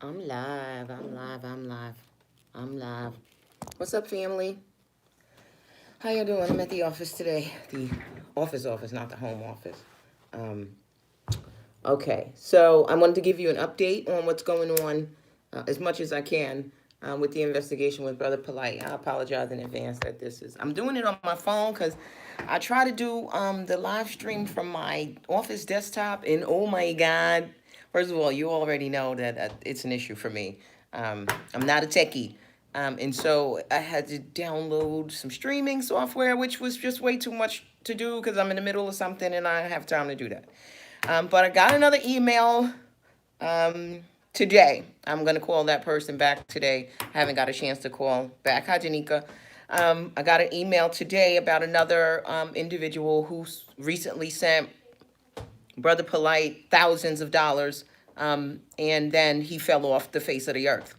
I'm live. I'm live. I'm live. I'm live. What's up, family? How you doing? I'm at the office today. The office, not the home office. Um, okay, so I wanted to give you an update on what's going on as much as I can with the investigation with Brother Polight. I apologize in advance that I'm doing it on my phone because I try to do the live stream from my office desktop, and oh my God. First of all, you already know that it's an issue for me. I'm not a techie. And so I had to download some streaming software, which was just way too much to do because I'm in the middle of something and I don't have time to do that. But I got another email today. I'm going to call that person back today. I haven't got a chance to call back. Hi, Janika. I got an email today about another individual who recently sent Brother Polight thousands of dollars, and then he fell off the face of the earth.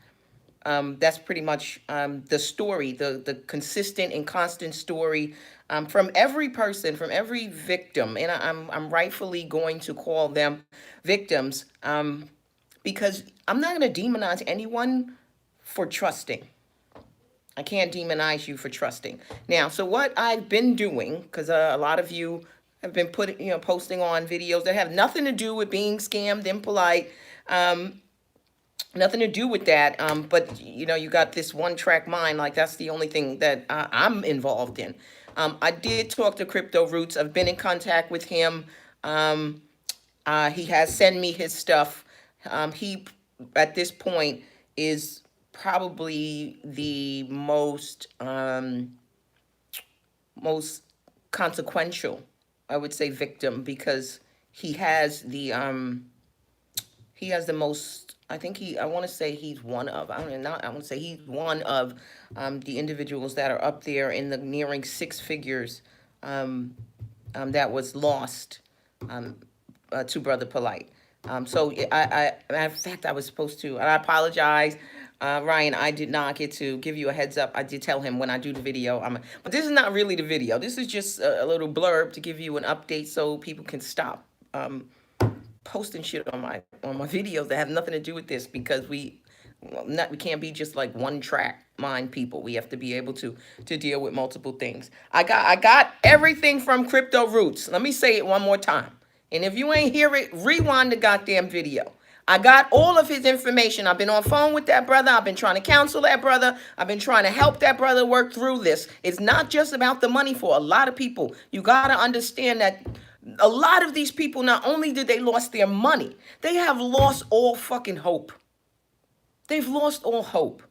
That's pretty much the story, the consistent and constant story from every person, from every victim, and I'm rightfully going to call them victims because I'm not going to demonize anyone for trusting. I can't demonize you for trusting. Now, so what I've been doing, because a lot of you have been posting on videos that have nothing to do with being scammed, impolite, nothing to do with that. But you got this one-track mind, like that's the only thing that I'm involved in. I did talk to Crypto Roots. I've been in contact with him. He has sent me his stuff. He, at this point, is probably the most consequential, I would say, victim, because he has the most. I want to say he's one of. I want to say he's one of the individuals that are up there in the nearing six figures that was lost to Brother Polight. So matter of fact, I was supposed to, and I apologize, Ryan, I did not get to give you a heads up. I did tell him when I do the video, but this is not really the video. This is just a little blurb to give you an update so people can stop posting shit on my videos that have nothing to do with this, because we can't be just like one track mind people. We have to be able to deal with multiple things. I got everything from Crypto Roots. Let me say it one more time. And if you ain't hear it, rewind the goddamn video. I got all of his information. I've been on phone with that brother. I've been trying to counsel that brother. I've been trying to help that brother work through this. It's not just about the money for a lot of people. You got to understand that a lot of these people, not only did they lost their money, they have lost all fucking hope. They've lost all hope,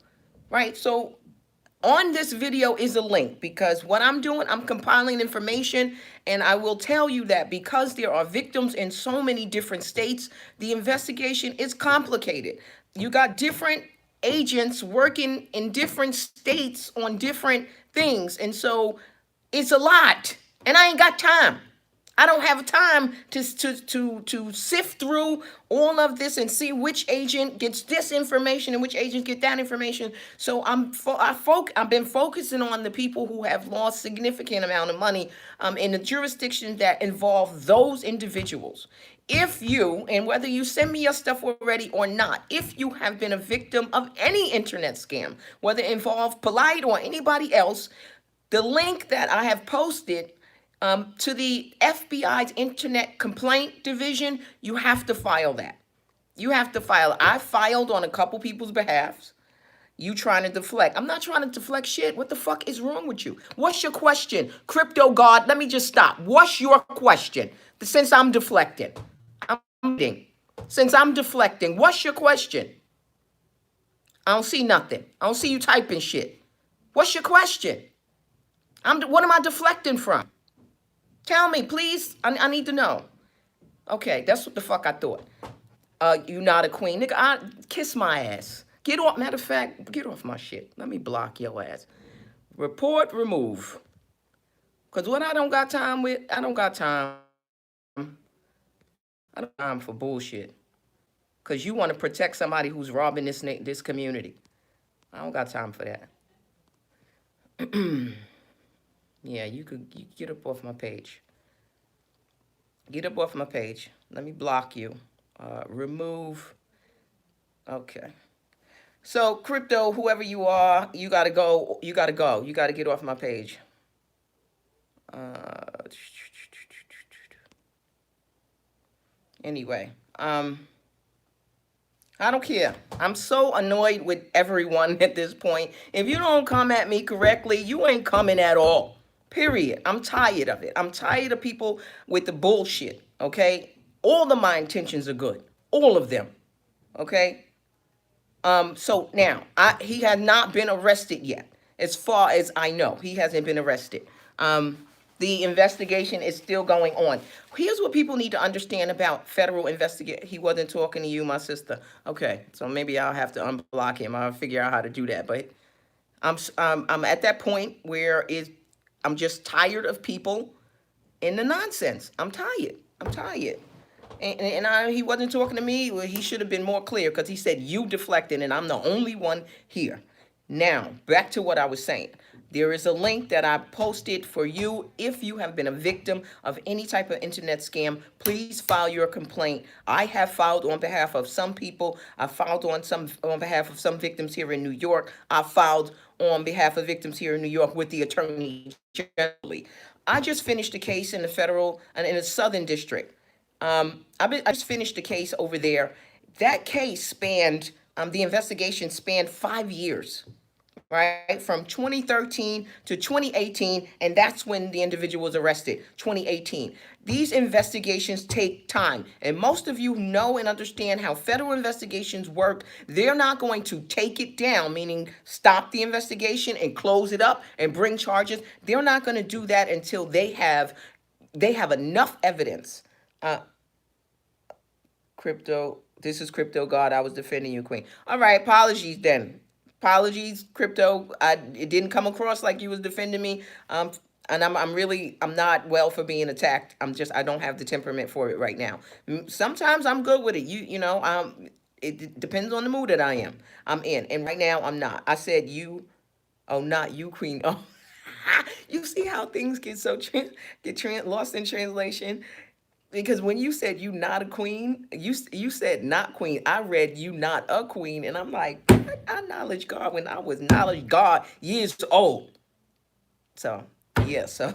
right? So on this video is a link, because what I'm doing, I'm compiling information, and I will tell you that because there are victims in so many different states, the investigation is complicated. You got different agents working in different states on different things, and so it's a lot, and I ain't got time. I don't have time to sift through all of this and see which agent gets this information and which agents get that information. So I've been focusing on the people who have lost significant amount of money in the jurisdictions that involve those individuals. If you, and whether you send me your stuff already or not, if you have been a victim of any internet scam, whether it involved Polight or anybody else, the link that I have posted to the FBI's Internet Complaint Division, you have to file that. You have to file. I filed on a couple people's behalfs. You trying to deflect. I'm not trying to deflect shit. What the fuck is wrong with you? What's your question? Crypto God, let me just stop. What's your question? Since I'm deflecting. Since I'm deflecting, what's your question? I don't see nothing. I don't see you typing shit. What's your question? What am I deflecting from? Tell me, please. I need to know. Okay, that's what the fuck I thought. You not a queen. Nigga, kiss my ass. Get off. Matter of fact, get off my shit. Let me block your ass. Report, remove. Because what I don't got time with, I don't got time. I don't have time for bullshit. Because you want to protect somebody who's robbing this community. I don't got time for that. Yeah, you get up off my page. Get up off my page. Let me block you. Remove. Okay. So crypto, whoever you are, you gotta go. You gotta go. You gotta get off my page. Uh, anyway, I don't care. I'm so annoyed with everyone at this point. If you don't come at me correctly, you ain't coming at all. Period. I'm tired of it. I'm tired of people with the bullshit. Okay, all of my intentions are good. All of them. Okay. So now, he has not been arrested yet. As far as I know, he hasn't been arrested. The investigation is still going on. Here's what people need to understand about federal investigation. He wasn't talking to you, my sister. Okay, so maybe I'll have to unblock him. I'll figure out how to do that. But I'm at that point where I'm just tired of people in the nonsense. I'm tired. I'm tired. He wasn't talking to me. Well, he should have been more clear because he said you deflected, and I'm the only one here. Now, back to what I was saying. There is a link that I posted for you. If you have been a victim of any type of internet scam, please file your complaint. I have filed on behalf of some people. I filed on behalf of some victims here in New York. I filed on behalf of victims here in New York with the attorney generally. I just finished a case in the federal and in the Southern District. I just finished a case over there. That case spanned, the investigation spanned 5 years, right? From 2013 to 2018, and that's when the individual was arrested, 2018. These investigations take time, and most of you know and understand how federal investigations work. They're not going to take it down, meaning stop the investigation and close it up and bring charges. They're not going to do that until they have enough evidence. Crypto, this is Crypto God. I was defending you, Queen. All right, apologies then. Apologies, Crypto. It didn't come across like you was defending me. And I'm not well for being attacked. I don't have the temperament for it right now. Sometimes I'm good with it. It depends on the mood that I'm in. And right now I'm not. I said you, oh, not you, Queen. Oh, you see how things get so lost in translation? Because when you said you not a queen, you said not queen. I read you not a queen, and I'm like, I acknowledge God when I was knowledge God years old. So yeah, so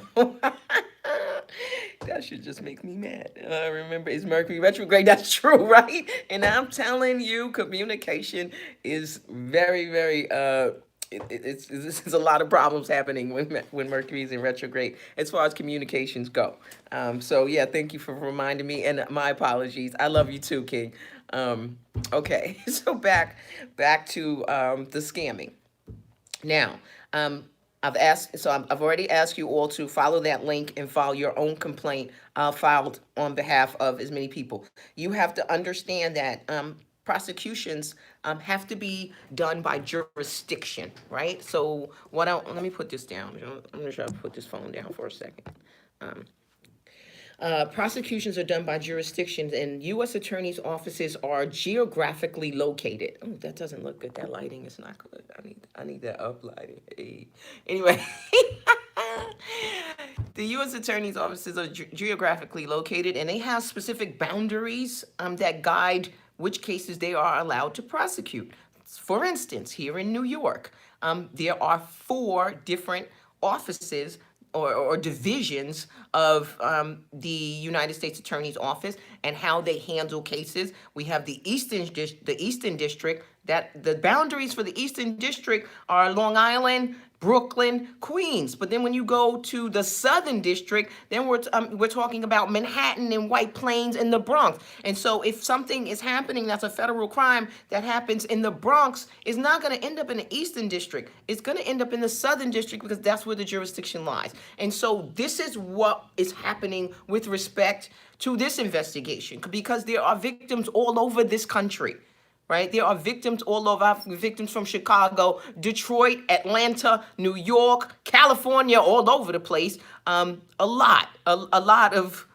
that should just make me mad. Remember, it's Mercury retrograde. That's true, right? And I'm telling you, communication is very, very there's a lot of problems happening when Mercury's in retrograde as far as communications go. So yeah, thank you for reminding me, and my apologies. I love you too, King. Okay, so back to the scamming. Now, I've already asked you all to follow that link and file your own complaint filed on behalf of as many people. You have to understand that prosecutions have to be done by jurisdiction, right? So let me put this down. I'm gonna try to put this phone down for a second. Prosecutions are done by jurisdictions, and U.S. attorneys' offices are geographically located. Oh, that doesn't look good. That lighting is not good. I need that up lighting. Hey. Anyway, the U.S. attorneys' offices are geographically located, and they have specific boundaries that guide which cases they are allowed to prosecute. For instance, here in New York, there are 4 different offices or divisions of the United States Attorney's Office and how they handle cases. We have the Eastern District. That the boundaries for the Eastern District are Long Island, Brooklyn, Queens. But then when you go to the Southern District, then we're talking about Manhattan and White Plains and the Bronx. And so if something is happening that's a federal crime that happens in the Bronx, it's not going to end up in the Eastern District. It's going to end up in the Southern District because that's where the jurisdiction lies. And so this is what is happening with respect to this investigation, because there are victims all over this country. Right? There are victims all over, victims from Chicago, Detroit, Atlanta, New York, California, all over the place. A lot of,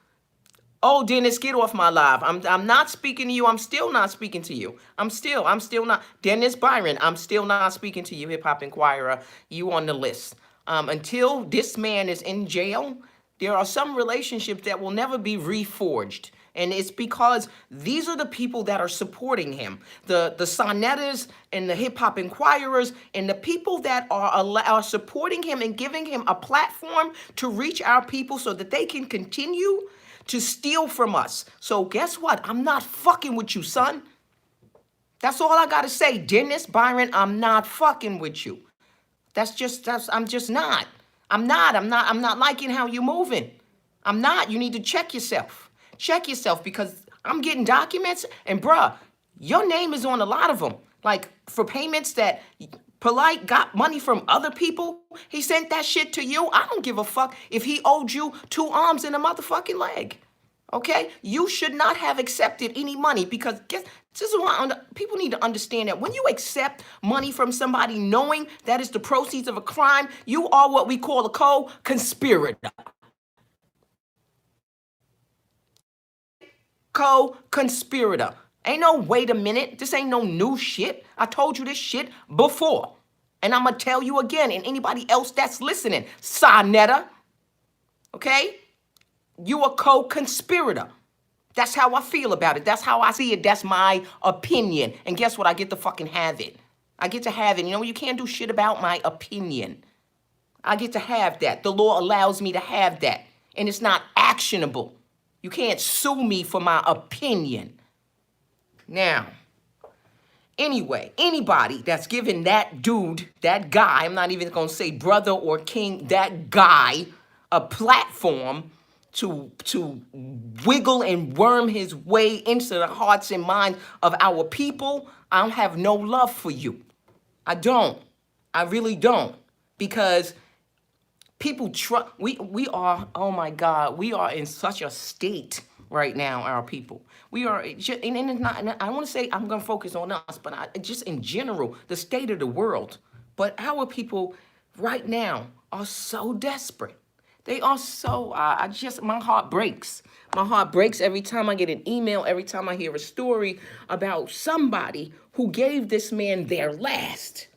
oh, Dennis, get off my live. I'm not speaking to you. I'm still not speaking to you. I'm still not. Dennis Byron, I'm still not speaking to you, Hip Hop Inquirer. You on the list. Until this man is in jail, there are some relationships that will never be reforged. And it's because these are the people that are supporting him. The Sonnetters and the Hip Hop Inquirers and the people that are supporting him and giving him a platform to reach our people so that they can continue to steal from us. So guess what? I'm not fucking with you, son. That's all I gotta say. Dennis Byron, I'm not fucking with you. I'm just not. I'm not liking how you're moving. I'm not. You need to check yourself. Check yourself, because I'm getting documents and bruh, your name is on a lot of them. Like for payments that Polight got money from other people. He sent that shit to you. I don't give a fuck if he owed you 2 arms and a motherfucking leg. Okay? You should not have accepted any money, because this is why people need to understand that when you accept money from somebody knowing that is the proceeds of a crime, you are what we call a co-conspirator. Co-conspirator. Ain't no wait a minute. This ain't no new shit. I told you this shit before. And I'm going to tell you again, and anybody else that's listening, Sonetta, okay? You a co-conspirator. That's how I feel about it. That's how I see it. That's my opinion. And guess what? I get to fucking have it. I get to have it. You know, you can't do shit about my opinion. I get to have that. The law allows me to have that. And it's not actionable. You can't sue me for my opinion. Now, anyway, anybody that's giving that dude, that guy, I'm not even going to say brother or king, that guy, a platform to wiggle and worm his way into the hearts and minds of our people, I don't have no love for you. I don't. I really don't. Because people trust, we are, oh my God, we are in such a state right now, our people. We are, just, and it's not, and I want to say I'm going to focus on us, but just in general, the state of the world. But our people right now are so desperate. They are so, my heart breaks. My heart breaks every time I get an email, every time I hear a story about somebody who gave this man their last.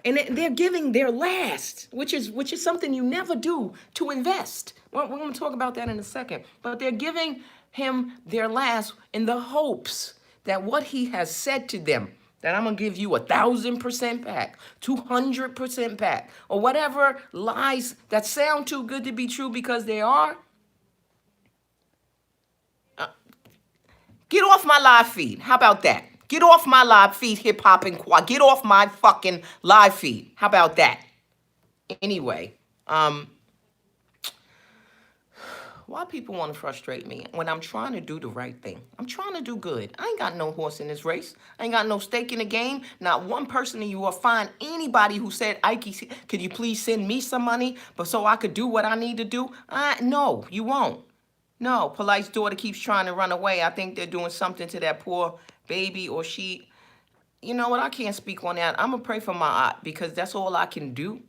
And they're giving their last, which is something you never do to invest. We're going to talk about that in a second. But they're giving him their last in the hopes that what he has said to them, that I'm going to give you 1,000% back, 200% back, or whatever lies that sound too good to be true because they are. Get off my live feed. How about that? Get off my live feed, Hip Hop Inquirer. Get off my fucking live feed. How about that? Anyway, why people want to frustrate me when I'm trying to do the right thing? I'm trying to do good. I ain't got no horse in this race. I ain't got no stake in the game. Not one person you will find anybody who said, Ike, could you please send me some money but so I could do what I need to do? No, you won't. No, Polight's daughter keeps trying to run away. I think they're doing something to that poor baby, or she, you know what, I can't speak on that. I'm going to pray for my aunt because that's all I can do.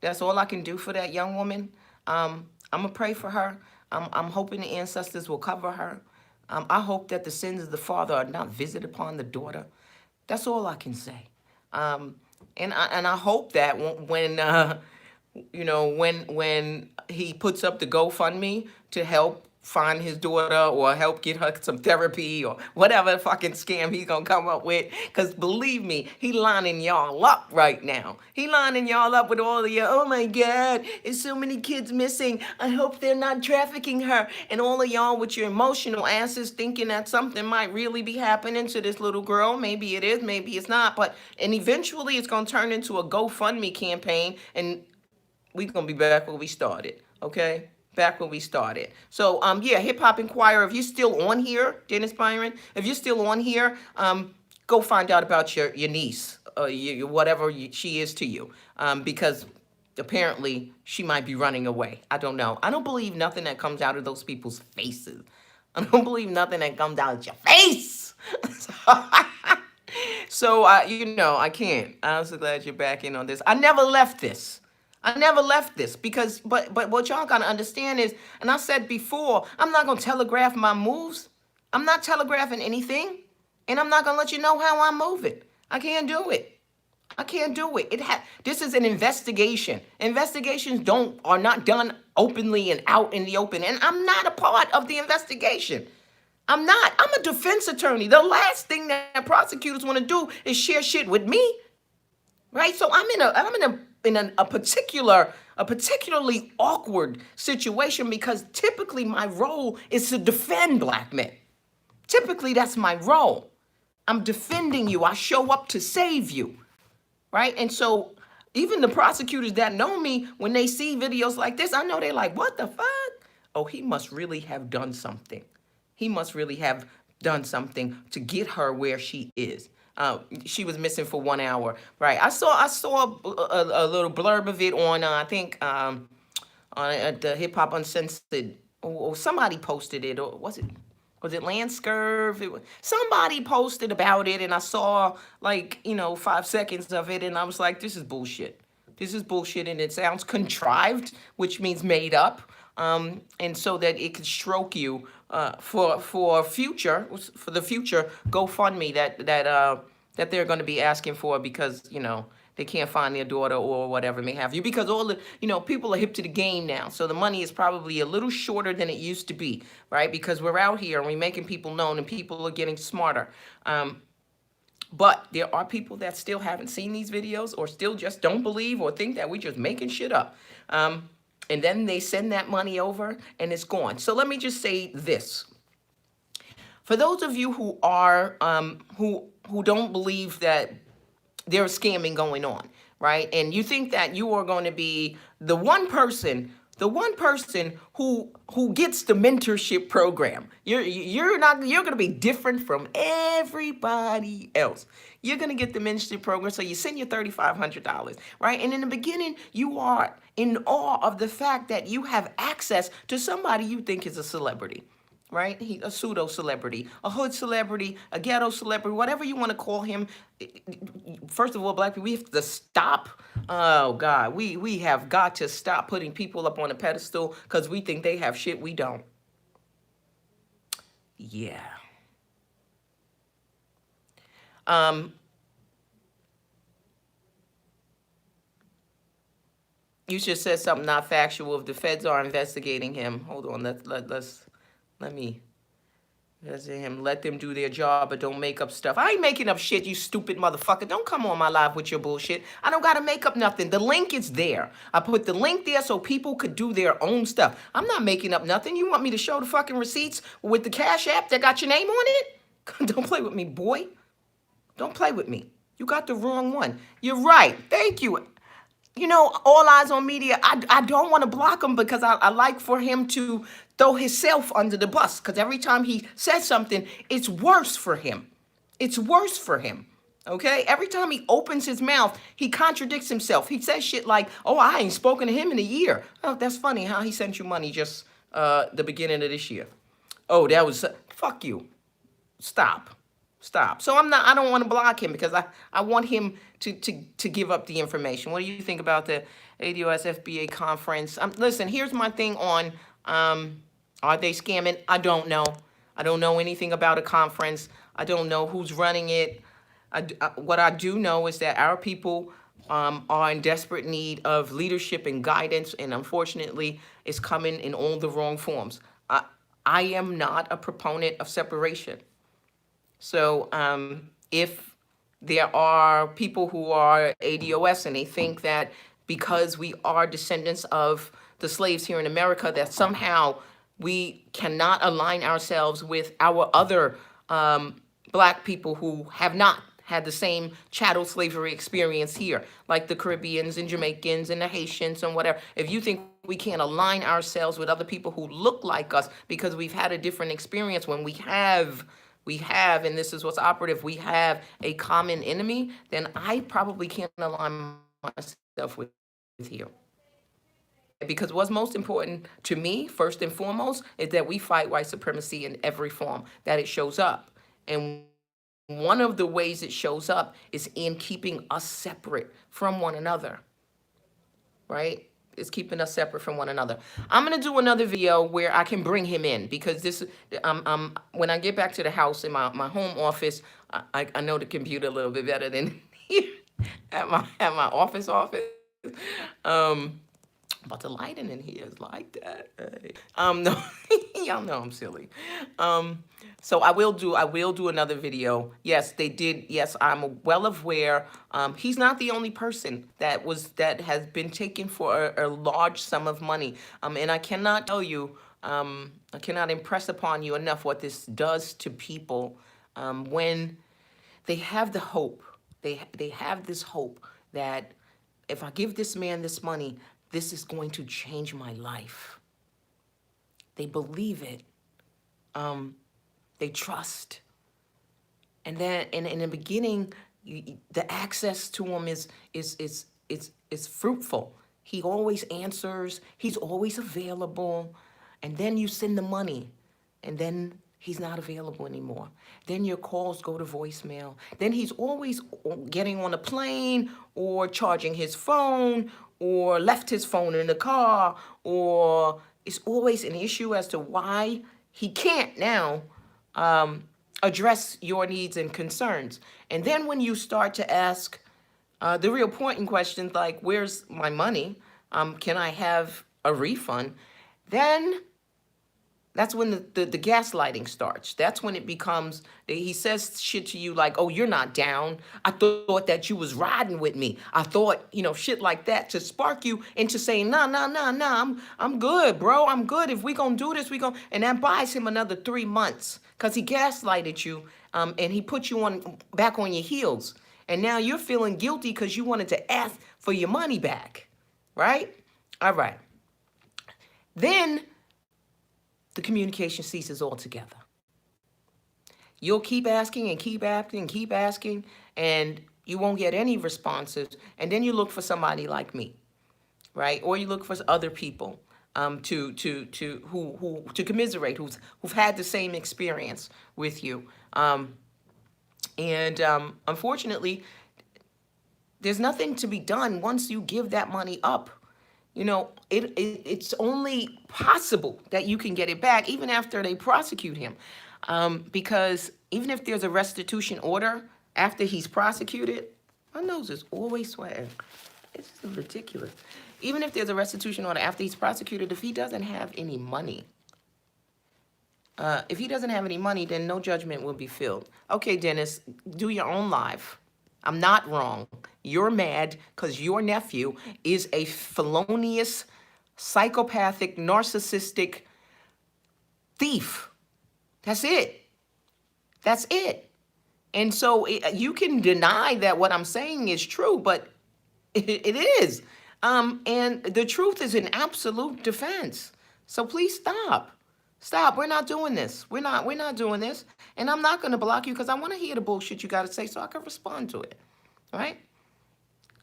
That's all I can do for that young woman. I'm going to pray for her. I'm hoping the ancestors will cover her. I hope that the sins of the father are not visited upon the daughter. That's all I can say. And I hope that when he puts up the GoFundMe to help find his daughter or help get her some therapy or whatever fucking scam he's gonna come up with. Because believe me, he lining y'all up right now. He lining y'all up with all of your, oh my God, there's so many kids missing. I hope they're not trafficking her. And all of y'all with your emotional asses thinking that something might really be happening to this little girl. Maybe it is, maybe it's not. And eventually it's gonna turn into a GoFundMe campaign and we're gonna be back where we started, okay? Back when we started. So, yeah, Hip Hop Inquirer, if you're still on here, Dennis Byron, if you're still on here, go find out about your niece, whatever she is to you, because apparently she might be running away. I don't know. I don't believe nothing that comes out of those people's faces. I don't believe nothing that comes out of your face. So, I can't. I'm so glad you're back in on this. I never left this. Because, but what y'all gotta understand is, and I said before, I'm not gonna telegraph my moves. I'm not telegraphing anything, and I'm not gonna let you know how I'm moving. I can't do it. I can't do it. This is an investigation. Investigations are not done openly and out in the open, and I'm not a part of the investigation. I'm not. I'm a defense attorney. The last thing that prosecutors want to do is share shit with me, right? So I'm in a particularly awkward situation because typically my role is to defend black men. Typically that's my role. I'm defending you. I show up to save you, right? And so even the prosecutors that know me, when they see videos like this, I know they're like, what the fuck? Oh, he must really have done something. He must really have done something to get her where she is. She was missing for 1 hour, right? I saw a little blurb of it on I think on the Hip Hop Uncensored, or somebody posted it, or was it Lanscurve? Somebody posted about it, and I saw like 5 seconds of it, and I was like, this is bullshit. This is bullshit, and it sounds contrived, which means made up, and so that it could stroke you for the future GoFundMe that they're going to be asking for because they can't find their daughter or whatever may have you, because all the people are hip to the game now, so the money is probably a little shorter than it used to be, right? Because we're out here and we're making people known and people are getting smarter. But there are people that still haven't seen these videos or still just don't believe or think that we're just making shit up. And then they send that money over and it's gone. So let me just say this. For those of you who are, who don't believe that there's scamming going on, right? And you think that you are going to be the one person who gets the mentorship program. You're going to be different from everybody else. You're going to get the mentorship program, so you send your $3,500, right? And in the beginning, you are in awe of the fact that you have access to somebody you think is a celebrity. Right? A pseudo celebrity, a hood celebrity, a ghetto celebrity, whatever you want to call him. First of all, black people, we have to stop. Oh God, we have got to stop putting people up on a pedestal because we think they have shit we don't. Yeah. You just said something not factual. If the feds are investigating him, hold on. Let me. Let them do their job, but don't make up stuff. I ain't making up shit, you stupid motherfucker. Don't come on my live with your bullshit. I don't gotta make up nothing. The link is there. I put the link there so people could do their own stuff. I'm not making up nothing. You want me to show the fucking receipts with the Cash App that got your name on it? Don't play with me, boy. Don't play with me. You got the wrong one. You're right. Thank you. All eyes on media, I don't want to block him because I like for him to throw himself under the bus, because every time he says something, it's worse for him. It's worse for him, okay? Every time he opens his mouth, he contradicts himself. He says shit like, oh, I ain't spoken to him in a year. Oh, that's funny how he sent you money just the beginning of this year. Oh, that was, fuck you. Stop. So I don't want to block him because I want him to give up the information. What do you think about the ADOS FBA conference? Listen, here's my thing on, are they scamming? I don't know. I don't know anything about a conference. I don't know who's running it. What I do know is that our people are in desperate need of leadership and guidance, and unfortunately, it's coming in all the wrong forms. I am not a proponent of separation. So if there are people who are ADOS and they think that because we are descendants of the slaves here in America, that somehow we cannot align ourselves with our other black people who have not had the same chattel slavery experience here, like the Caribbeans and Jamaicans and the Haitians and whatever. If you think we can't align ourselves with other people who look like us because we've had a different experience, when we have, and this is what's operative, we have a common enemy, then I probably can't align myself with you. Because what's most important to me, first and foremost, is that we fight white supremacy in every form that it shows up. And one of the ways it shows up is in keeping us separate from one another, right? It's keeping us separate from one another. I'm gonna do another video where I can bring him in, because this, when I get back to the house in my home office, I know the computer a little bit better than here at my office. But the lighting in here is like that. No, Y'all know I'm silly. So I will do another video. Yes, they did. Yes, I'm well aware. He's not the only person that has been taken for a large sum of money. And I cannot tell you, I cannot impress upon you enough what this does to people when they have the hope. They have this hope that if I give this man this money, this is going to change my life. They believe it. They trust. And then in the beginning, the access to him is fruitful. He always answers. He's always available. And then you send the money, and then he's not available anymore. Then your calls go to voicemail. Then he's always getting on a plane or charging his phone or left his phone in the car, or it's always an issue as to why he can't now address your needs and concerns. And then when you start to ask the real important questions like, where's my money? Can I have a refund? Then that's when the gaslighting starts. That's when it becomes, he says shit to you like, oh, you're not down. I thought that you was riding with me. I thought, shit like that to spark you into saying, nah, I'm good, bro. I'm good. If we gonna do this, and that buys him another 3 months because he gaslighted you and he put you back on your heels. And now you're feeling guilty because you wanted to ask for your money back, right? All right. Then the communication ceases altogether. You'll keep asking and keep asking and keep asking, and you won't get any responses. And then you look for somebody like me, right? Or you look for other people to commiserate, who've had the same experience with you. Unfortunately, there's nothing to be done once you give that money up. It's only possible that you can get it back even after they prosecute him. Because even if there's a restitution order after he's prosecuted, my nose is always sweating. It's ridiculous. Even if there's a restitution order after he's prosecuted, if he doesn't have any money, then no judgment will be filled. Okay, Dennis, do your own live. I'm not wrong. You're mad because your nephew is a felonious, psychopathic, narcissistic thief. That's it. That's it. And so you can deny that what I'm saying is true, but it is. And the truth is an absolute defense. So please stop. Stop. We're not doing this. We're not doing this. And I'm not going to block you because I want to hear the bullshit you got to say so I can respond to it. All right?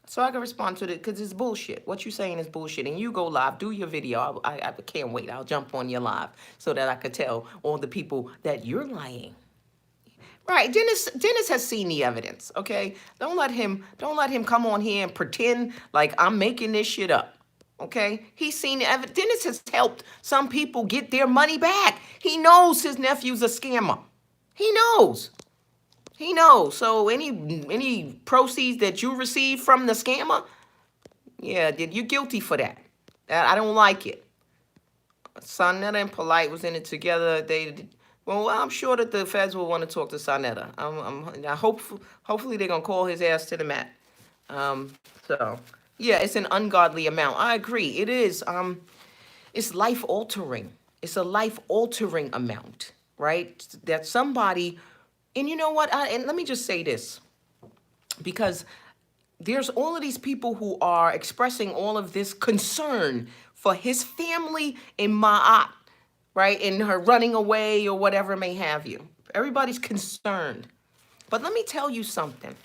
So I can respond to it because it's bullshit. What you're saying is bullshit. And you go live. Do your video. I can't wait. I'll jump on your live so that I could tell all the people that you're lying. Right. Dennis has seen the evidence. Okay? Don't let him come on here and pretend like I'm making this shit up. Okay, he's seen the evidence. Dennis has helped some people get their money back. He knows his nephew's a scammer. He knows. So any proceeds that you receive from the scammer, yeah, you're guilty for that. I don't like it. Sonetta and Polight was in it together. Well, I'm sure that the feds will want to talk to Sonetta. Hopefully they're gonna call his ass to the mat. Yeah, it's an ungodly amount. I agree. It is. It's life altering. It's a life altering amount, right? That somebody, and you know what? And let me just say this, because there's all of these people who are expressing all of this concern for his family in Ma'at, right? And her running away or whatever may have you. Everybody's concerned. But let me tell you something.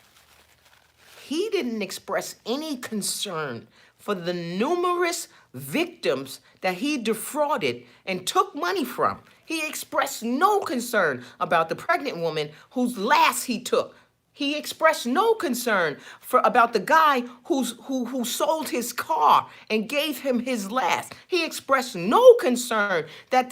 He didn't express any concern for the numerous victims that he defrauded and took money from. He expressed no concern about the pregnant woman whose last he took. He expressed no concern about the guy who sold his car and gave him his last. He expressed no concern that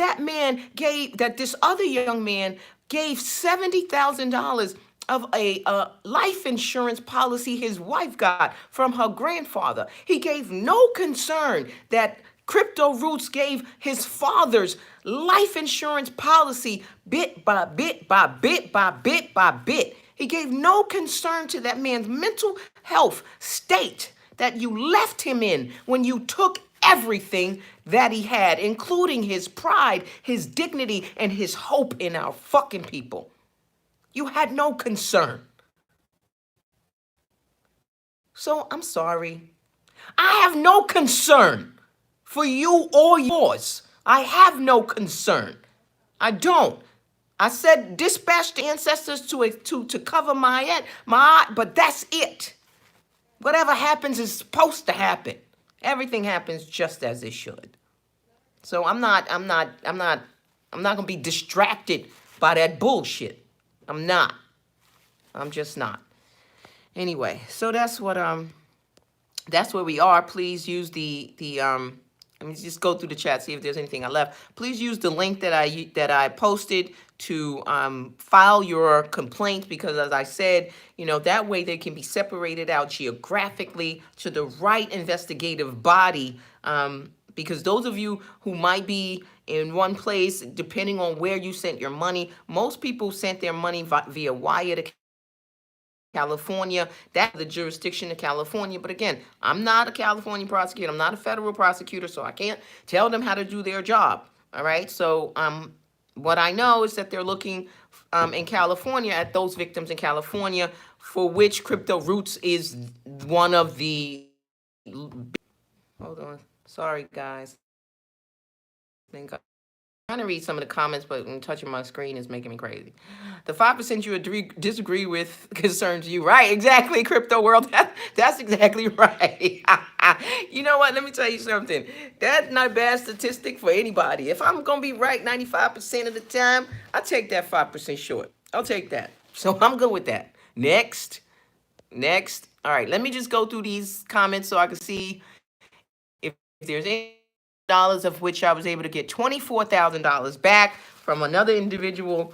this other young man gave $70,000 of a life insurance policy his wife got from her grandfather. He gave no concern that Crypto Roots gave his father's life insurance policy bit by bit by bit by bit by bit. He gave no concern to that man's mental health state that you left him in when you took everything that he had, including his pride, his dignity, and his hope in our fucking people. You had no concern. So I'm sorry. I have no concern for you or yours. I have no concern. I don't. I said dispatch the ancestors to cover my head, but that's it. Whatever happens is supposed to happen. Everything happens just as it should. So I'm not gonna be distracted by that bullshit. I'm not. I'm just not. Anyway, so that's where we are. Please use the let me just go through the chat, see if there's anything I left. Please use the link that I posted to file your complaint, because as I said, that way they can be separated out geographically to the right investigative body. Because those of you who might be in one place, depending on where you sent your money, most people sent their money via wire to California. That's the jurisdiction of California. But again, I'm not a California prosecutor. I'm not a federal prosecutor, so I can't tell them how to do their job. All right. So what I know is that they're looking in California at those victims in California for which Crypto Roots is one of the. Hold on. Sorry, guys. I'm trying to read some of the comments, but touching my screen is making me crazy. The 5% you disagree with concerns you. Right, exactly, crypto world. That's exactly right. You know what? Let me tell you something. That's not a bad statistic for anybody. If I'm going to be right 95% of the time, I'll take that 5% short. I'll take that. So I'm good with that. Next. All right, let me just go through these comments so I can see if there's any dollars, of which I was able to get $24,000 back from another individual.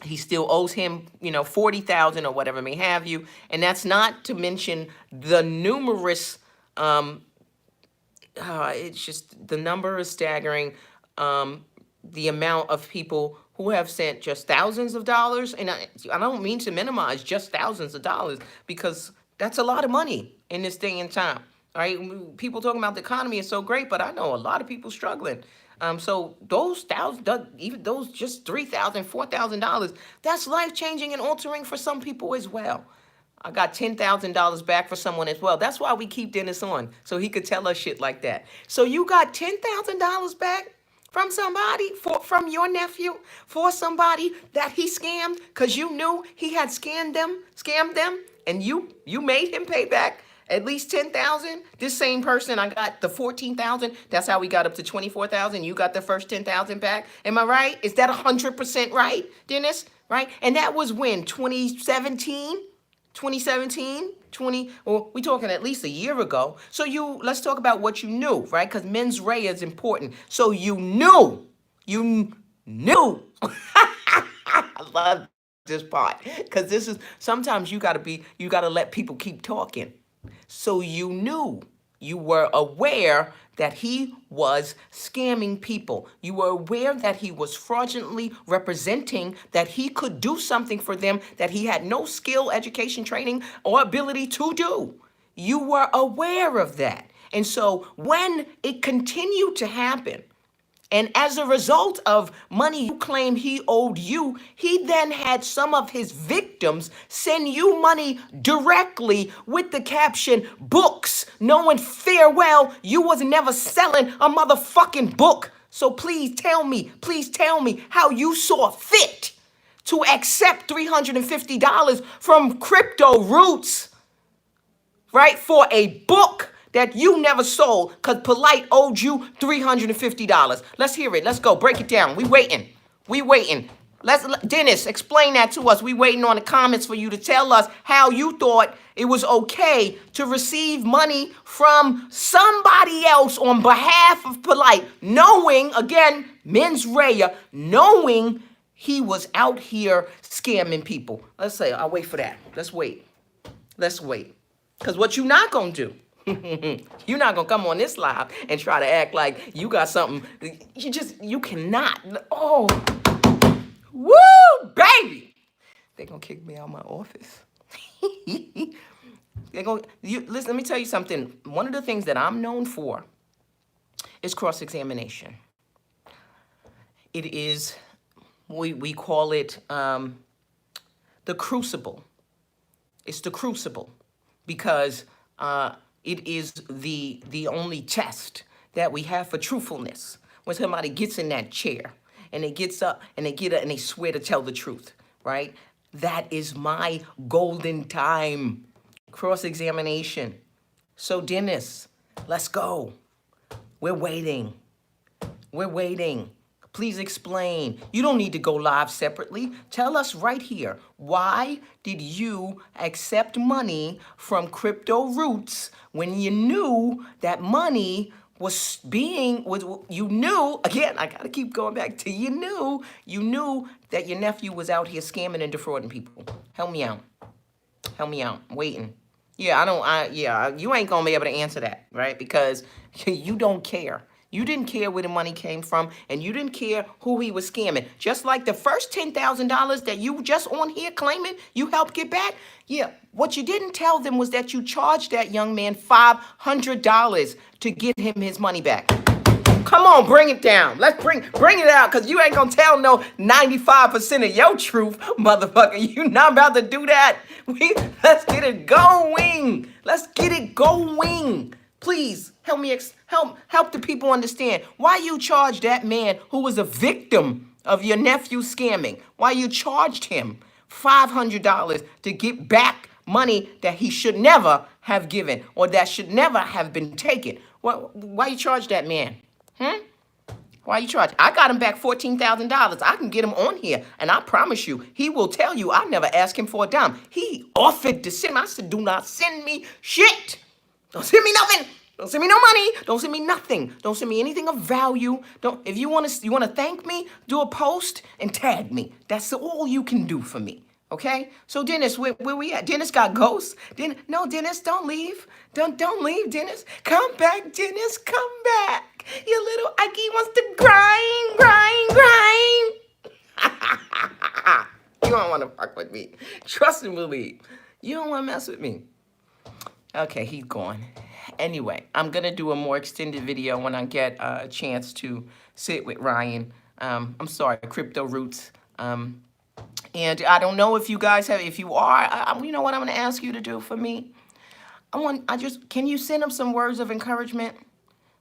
He still owes him, $40,000 or whatever may have you, and that's not to mention the numerous. It's just the number is staggering. The amount of people who have sent just thousands of dollars, and I don't mean to minimize just thousands of dollars, because that's a lot of money in this day and time. All right, people talking about the economy is so great, but I know a lot of people struggling. So those even those just $3,000, $4,000, that's life-changing and altering for some people as well. I got $10,000 back for someone as well. That's why we keep Dennis on, so he could tell us shit like that. So you got $10,000 back from somebody, from your nephew, for somebody that he scammed, because you knew he had scammed them, and you made him pay back at least $10,000. This same person, I got the $14,000. That's how we got up to $24,000. You got the first $10,000 back. Am I right? Is that 100% right, Dennis? Right? And that was when 2017, or we talking at least a year ago. So let's talk about what you knew, right? Because mens rea is important. So you knew. I love this part, because this is sometimes you gotta let people keep talking. So you knew, you were aware that he was scamming people. You were aware that he was fraudulently representing that he could do something for them that he had no skill, education, training, or ability to do. You were aware of that. And so when it continued to happen, and as a result of money you claim he owed you, he then had some of his victims send you money directly with the caption, books, knowing farewell you was never selling a motherfucking book. So please tell me how you saw fit to accept $350 from Crypto Roots, right, for a book that you never sold, because Polight owed you $350. Let's hear it. Let's go. Break it down. We waiting. Dennis, explain that to us. We waiting on the comments for you to tell us how you thought it was okay to receive money from somebody else on behalf of Polight, knowing, again, mens rea, knowing he was out here scamming people. Let's say, I'll wait for that. Let's wait. Because what you not going to do, You're not going to come on this live and try to act like you got something. You cannot. Oh, woo, baby. They're going to kick me out of my office. Listen, let me tell you something. One of the things that I'm known for is cross-examination. It is, we call it the crucible. It's the crucible because it is the only test that we have for truthfulness. When somebody gets in that chair and they gets up and they swear to tell the truth, right? That is my golden time. Cross-examination. So Dennis, let's go. We're waiting. We're waiting. Please explain. You don't need to go live separately. Tell us right here. Why did you accept money from Crypto Roots when you knew that money you knew, again, I gotta keep going back to you knew that your nephew was out here scamming and defrauding people. Help me out. Help me out. I'm waiting. Yeah, you ain't gonna be able to answer that, right? Because you don't care. You didn't care where the money came from, and you didn't care who he was scamming. Just like the first $10,000 that you just on here claiming you helped get back. Yeah, what you didn't tell them was that you charged that young man $500 to get him his money back. Come on, bring it down. Let's bring it out, because you ain't going to tell no 95% of your truth, motherfucker. You not about to do that. Let's get it going. Let's get it going. Please help me, help the people understand why you charged that man who was a victim of your nephew scamming. Why you charged him $500 to get back money that he should never have given or that should never have been taken. Why you charge that man? Why you charge? I got him back $14,000. I can get him on here, and I promise you, he will tell you I never asked him for a dime. He offered to send me. I said, do not send me shit. Don't send me nothing. Don't send me no money. Don't send me nothing. Don't send me anything of value. If you want to thank me, do a post and tag me. That's all you can do for me. Okay? So Dennis, where we at? Dennis got ghosts. No, Dennis, don't leave. Don't leave, Dennis. Come back, Dennis. Come back. Your little Ike wants to grind. You don't want to fuck with me. Trust and believe. You don't want to mess with me. Okay, he's gone. Anyway, I'm going to do a more extended video when I get a chance to sit with Ryan. I'm sorry, Crypto Roots. And I don't know if you guys have, if you are, you know what I'm going to ask you to do for me? Can you send him some words of encouragement?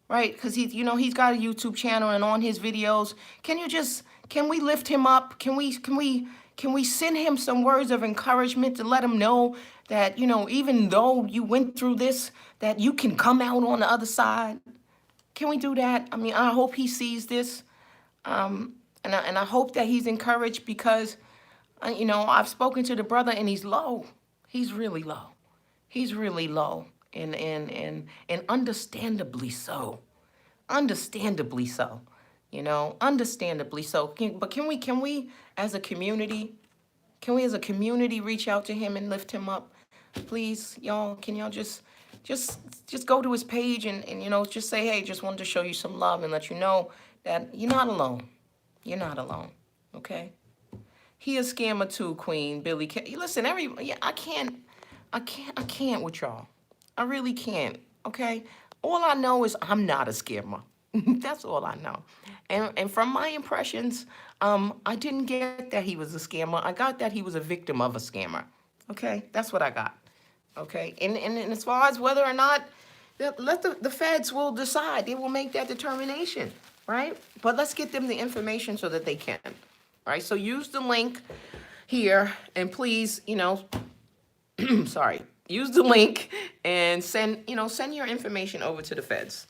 Right? Because he's got a YouTube channel, and on his videos, can we lift him up? Can we send him some words of encouragement to let him know that, even though you went through this, that you can come out on the other side? Can we do that? I mean, I hope he sees this. And I hope that he's encouraged, because, I've spoken to the brother and he's low. He's really low. He's really low. And understandably so. Understandably so. Understandably so. But can we as a community, reach out to him and lift him up? Please, y'all, can y'all just go to his page and just say, hey, just wanted to show you some love and let you know that you're not alone. You're not alone. Okay? He a scammer too, Queen Billy. Listen, I can't with y'all. I really can't. Okay? All I know is I'm not a scammer. That's all I know. And from my impressions, I didn't get that he was a scammer. I got that he was a victim of a scammer. Okay? That's what I got. Okay? And as far as whether or not, let the feds will decide. They will make that determination. Right? But let's get them the information so that they can. Right? So use the link here, and please, sorry, use the link and send your information over to the feds.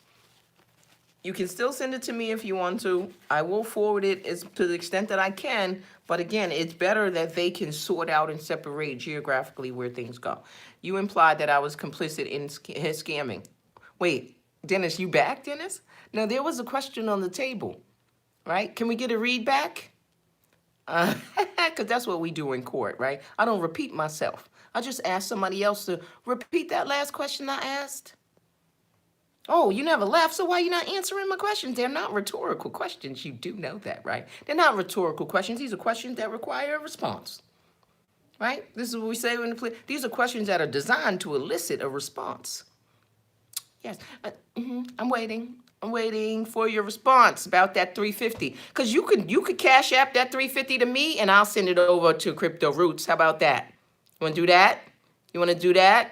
You can still send it to me if you want to. I will forward it to the extent that I can. But again, it's better that they can sort out and separate geographically where things go. You implied that I was complicit in his scamming. Wait, Dennis, you back, Dennis? Now, there was a question on the table, right? Can we get a read back? Because that's what we do in court, right? I don't repeat myself. I just ask somebody else to repeat that last question I asked. Oh, you never left, so why are you not answering my questions? They're not rhetorical questions. You do know that, right? They're not rhetorical questions. These are questions that require a response, right? This is what we say in the play. These are questions that are designed to elicit a response. Yes, I'm waiting. I'm waiting for your response about that 350. Cause you could cash app that 350 to me, and I'll send it over to Crypto Roots. How about that? You want to do that? You want to do that,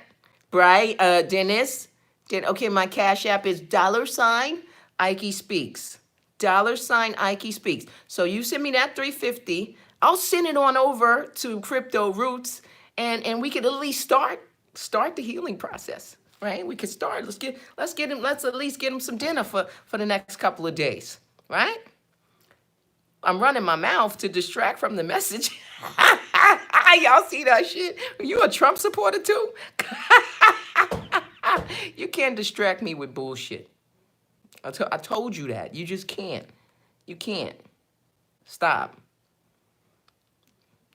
Bright? Dennis? Okay, my cash app is $ Ike Speaks. $Ike Speaks. So you send me that 350. I'll send it on over to Crypto Roots, and we could at least start the healing process, right? We could start. Let's at least get him some dinner for the next couple of days, right? I'm running my mouth to distract from the message. Y'all see that shit? You a Trump supporter too? You can't distract me with bullshit. I told you that. You just can't. You can't. Stop.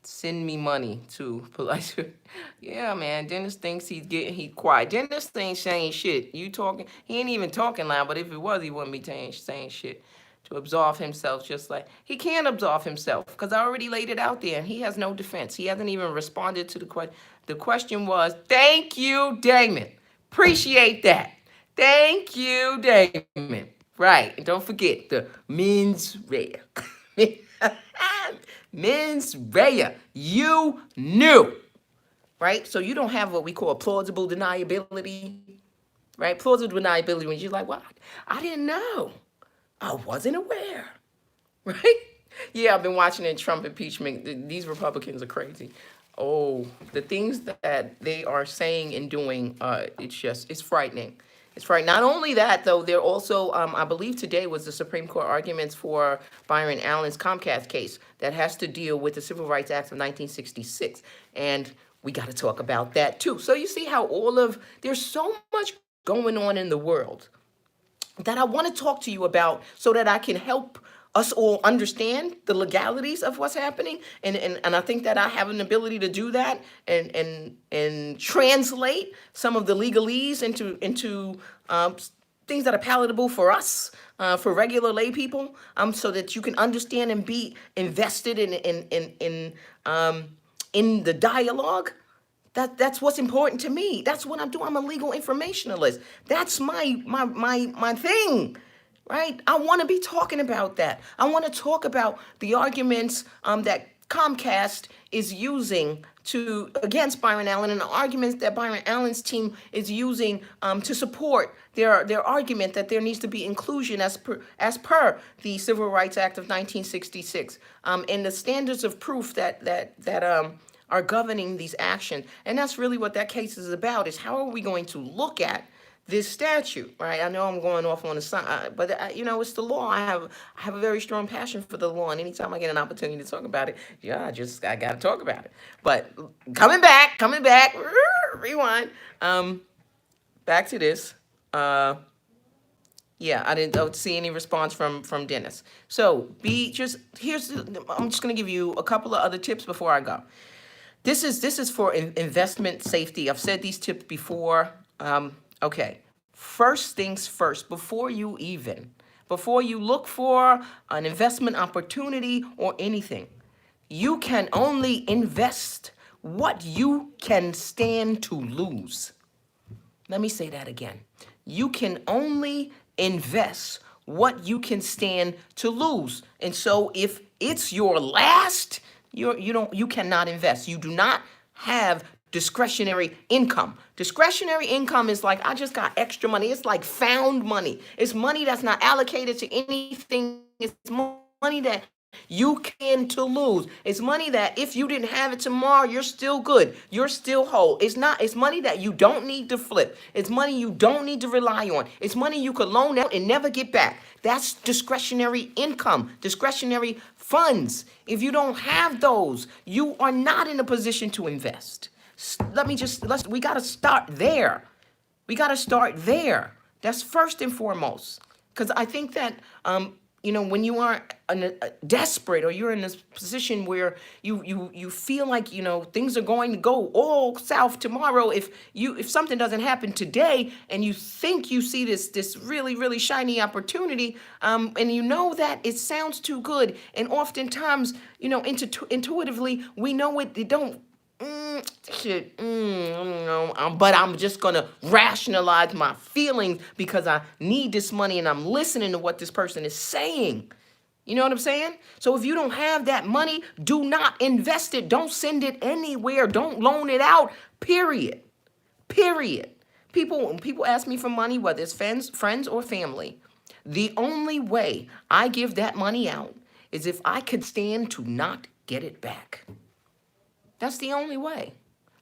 Send me money to Polight. Yeah, man. Dennis thinks he quiet. Dennis ain't saying shit. You talking? He ain't even talking loud. But if it was, he wouldn't be saying shit. To absolve himself, just like he can't absolve himself, because I already laid it out there. He has no defense. He hasn't even responded to the question. The question was, "Thank you, Damon. Appreciate that. Thank you, Damon." Right, and don't forget the mens rea. Mens rea. You knew, right? So you don't have what we call plausible deniability, right? Plausible deniability when you're like, "Well, I didn't know. I wasn't aware," right? Yeah, I've been watching the Trump impeachment. These Republicans are crazy. Oh, the things that they are saying and doing, it's frightening. It's frightening. Not only that, though, they're also, I believe today was the Supreme Court arguments for Byron Allen's Comcast case that has to deal with the Civil Rights Act of 1966. And we got to talk about that, too. So you see how there's so much going on in the world that I want to talk to you about so that I can help us all understand the legalities of what's happening. And I think that I have an ability to do that and translate some of the legalese into things that are palatable for us, for regular lay people, so that you can understand and be invested in the dialogue. That's what's important to me. That's what I'm doing. I'm a legal informationalist. That's my thing, right? I want to be talking about that. I want to talk about the arguments that Comcast is using against Byron Allen, and the arguments that Byron Allen's team is using to support their argument that there needs to be inclusion as per the Civil Rights Act of 1966, and the standards of proof that are governing these actions. And that's really what that case is about, is how are we going to look at this statute, right? I know I'm going off on the side, but it's the law. I have a very strong passion for the law, and anytime I get an opportunity to talk about it, I got to talk about it. But coming back, rewind, back to this. Yeah, I don't see any response from Dennis. So I'm just going to give you a couple of other tips before I go. This is for investment safety. I've said these tips before. Okay, first things first, before you look for an investment opportunity or anything, you can only invest what you can stand to lose. Let me say that again. You can only invest what you can stand to lose. And so if it's your last, you cannot invest. You do not have discretionary income. Discretionary income is like, I just got extra money. It's like found money. It's money that's not allocated to anything. It's money that you can to lose. It's money that if you didn't have it tomorrow, you're still good. You're still whole. It's money that you don't need to flip. It's money you don't need to rely on. It's money you could loan out and never get back. That's discretionary income, discretionary funds. If you don't have those, you are not in a position to invest. We got to start there. We got to start there. That's first and foremost. Because I think that, when you are desperate, or you're in this position where you feel like, things are going to go all south tomorrow if something doesn't happen today, and you think you see this really, really shiny opportunity, and you know that it sounds too good, and oftentimes, intuitively, we know it don't but I'm just gonna rationalize my feelings because I need this money and I'm listening to what this person is saying. You know what I'm saying? So if you don't have that money, do not invest it. Don't send it anywhere. Don't loan it out. Period. Period. When people ask me for money, whether it's friends or family, the only way I give that money out is if I could stand to not get it back. That's the only way.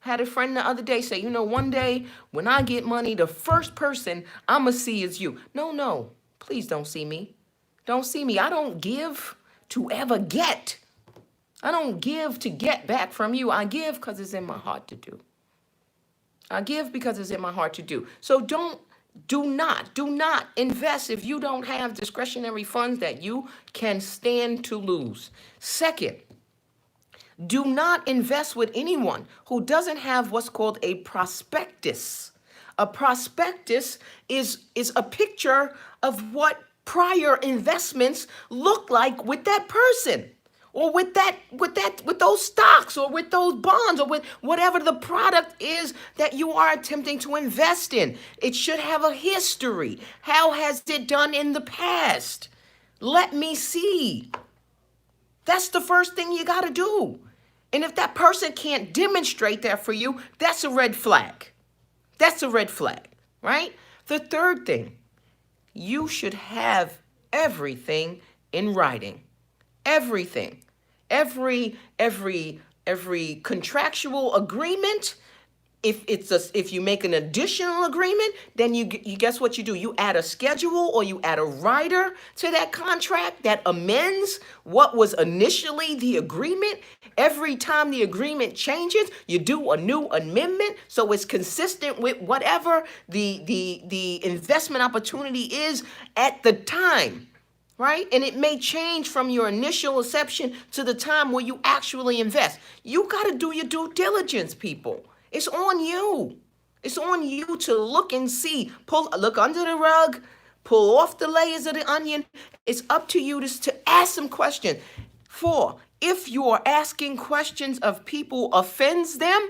I had a friend the other day say, one day when I get money, the first person I'm going to see is you. No, please don't see me. Don't see me. I don't give to ever get. I don't give to get back from you. I give because it's in my heart to do. I give because it's in my heart to do. So do not invest if you don't have discretionary funds that you can stand to lose. Second, do not invest with anyone who doesn't have what's called a prospectus. A prospectus is a picture of what prior investments look like with that person, or with those stocks, or with those bonds, or with whatever the product is that you are attempting to invest in. It should have a history. How has it done in the past? Let me see. That's the first thing you got to do. And if that person can't demonstrate that for you, that's a red flag. That's a red flag, right? The third thing, you should have everything in writing. Everything. Every contractual agreement. If you make an additional agreement, then you guess what you do? You add a schedule, or you add a rider to that contract that amends what was initially the agreement. Every time the agreement changes, you do a new amendment so it's consistent with whatever the investment opportunity is at the time. Right? And it may change from your initial inception to the time where you actually invest. You got to do your due diligence, people. It's on you. It's on you to look and see. Look under the rug. Pull off the layers of the onion. It's up to you to ask some questions. 4, if you are asking questions of people offends them,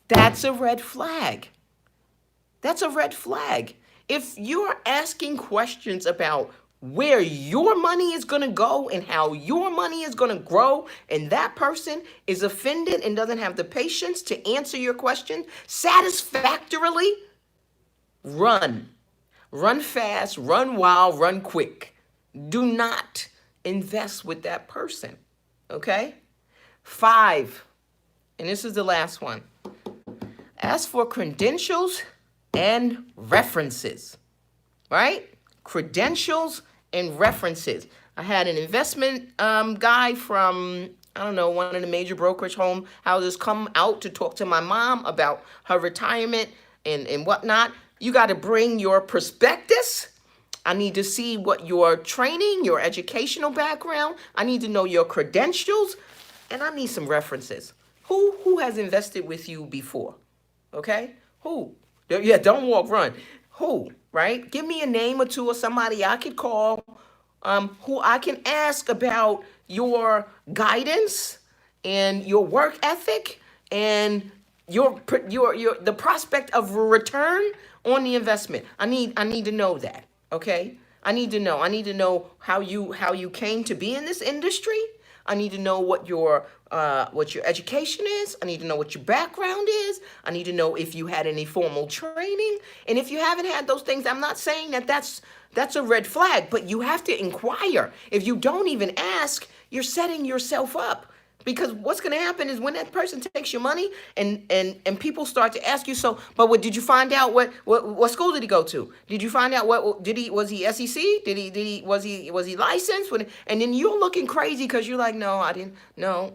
that's a red flag. That's a red flag. If you're asking questions about where your money is going to go and how your money is going to grow, and that person is offended and doesn't have the patience to answer your question satisfactorily, run. Run fast, run wild, run quick. Do not invest with that person, okay? 5, and this is the last one. Ask for credentials and references, right? Credentials and references. I had an investment guy from, I don't know, one of the major brokerage houses come out to talk to my mom about her retirement and whatnot. You got to bring your prospectus. I need to see what your training, your educational background. I need to know your credentials, and I need some references. Who has invested with you before? Okay? Who? Yeah, don't walk, run. Who, right? Give me a name or two of somebody I could call, who I can ask about your guidance and your work ethic and the prospect of a return on the investment. I need to know that, okay? I need to know how you came to be in this industry. I need to know what your education is. I need to know what your background is. I need to know if you had any formal training. And if you haven't had those things, I'm not saying that's a red flag, but you have to inquire. If you don't even ask, you're setting yourself up. Because what's going to happen is when that person takes your money and people start to ask you, but did you find out what school did he go to? Did you find out was he SEC? Was he licensed? And then you're looking crazy because you're like, no, I didn't. No,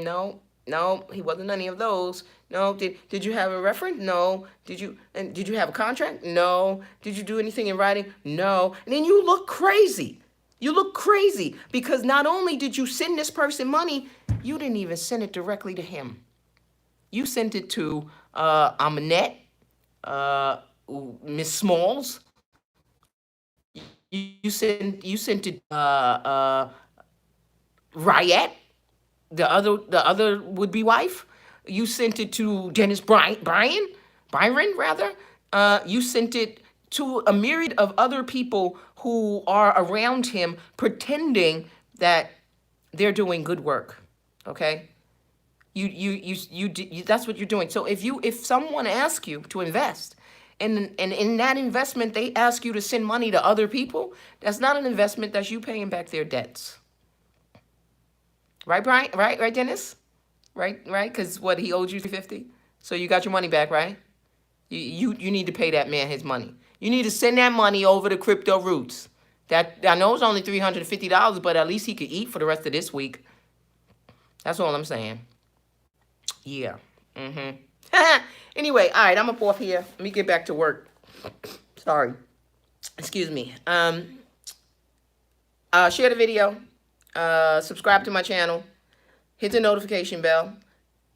no. No, he wasn't any of those. No, did you have a reference? No. Did you have a contract? No. Did you do anything in writing? No. And then you look crazy. You look crazy because not only did you send this person money, you didn't even send it directly to him. You sent it to Aminette, uh, Miss Smalls. You sent it Riot, the other would be wife. You sent it to Dennis Byron rather. You sent it to a myriad of other people who are around him, pretending that they're doing good work. Okay, that's what you're doing. So if someone asks you to invest, and in that investment they ask you to send money to other people, that's not an investment. That's you paying back their debts. Right, Brian? Right, Dennis? Right? Because what, he owed you 350, so you got your money back, right? You need to pay that man his money. You need to send that money over to Crypto Roots. That, I know it's only $350, but at least he could eat for the rest of this week. That's all I'm saying. Yeah. Anyway, all right, I'm up off here. Let me get back to work. Sorry. Excuse me. Share the video. Subscribe to my channel. Hit the notification bell.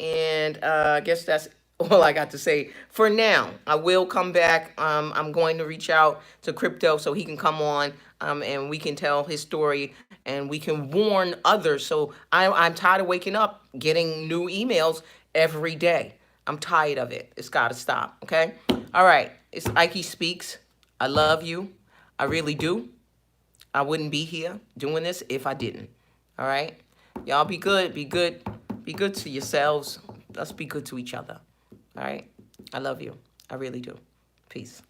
And I guess that's all I got to say for now. I will come back. I'm going to reach out to Crypto so he can come on, and we can tell his story and we can warn others. So I'm tired of waking up getting new emails every day. I'm tired of it. It's got to stop. Okay. All right. It's Ike Speaks. I love you. I really do. I wouldn't be here doing this if I didn't. All right. Y'all be good. Be good. Be good to yourselves. Let's be good to each other. All right. I love you. I really do. Peace.